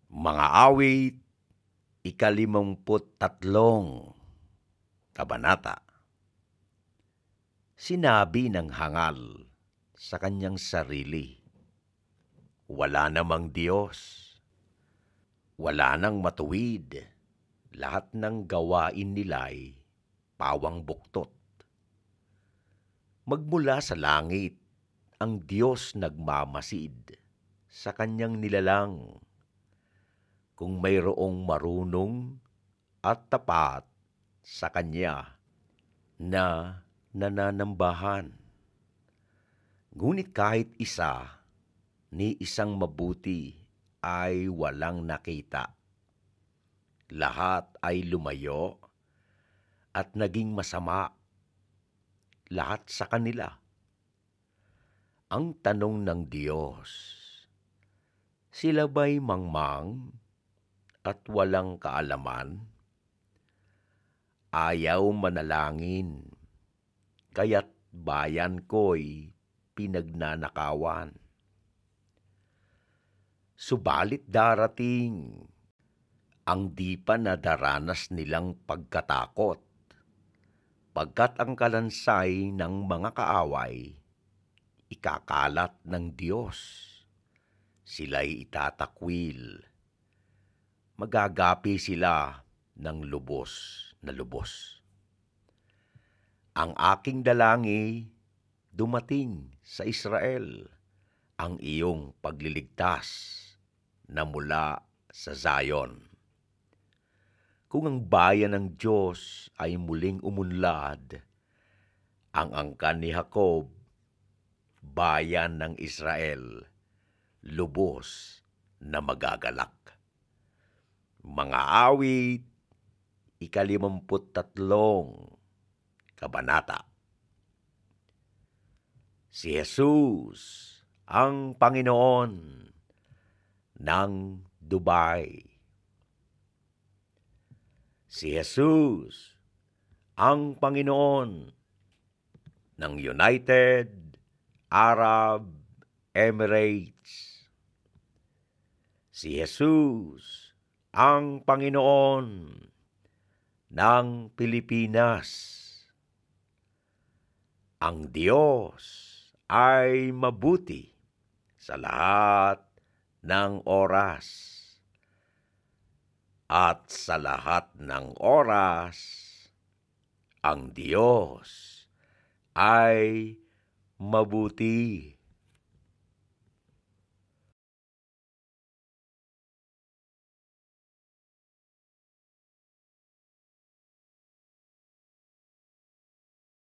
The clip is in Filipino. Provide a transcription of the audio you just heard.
Mga awit, ika-53 kabanata. Sinabi ng hangal sa kanyang sarili, wala namang Diyos, wala nang matuwid, lahat ng gawain nila'y pawang buktot. Magmula sa langit, ang Diyos nagmamasid sa kanyang nilalang. Kung mayroong marunong at tapat sa Kanya na nananambahan. Ngunit kahit isa, ni isang mabuti ay walang nakita. Lahat ay lumayo at naging masama, lahat sa kanila. Ang tanong ng Diyos, sila ba'y mangmang at walang kaalaman? Ayaw manalangin, kaya't bayan ko'y pinagnanakawan. Subalit darating ang di pa nadaranas nilang pagkatakot, pagkat ang kalansay ng mga kaaway, ikakalat ng Diyos. Sila'y itatakwil, magagapi sila ng lubos na lubos. Ang aking dalangi dumating sa Israel, ang iyong pagliligtas na mula sa Zion. Kung ang bayan ng Diyos ay muling umunlad, ang angkan ni Jacob, bayan ng Israel, lubos na magagalak. Mga awit, ika-53 kabanata. Si Jesus ang Panginoon ng Dubai. Si Jesus ang Panginoon ng United Arab Emirates. Si Jesus ang Panginoon ng Pilipinas. Ang Diyos ay mabuti sa lahat ng oras. At sa lahat ng oras, ang Diyos ay mabuti.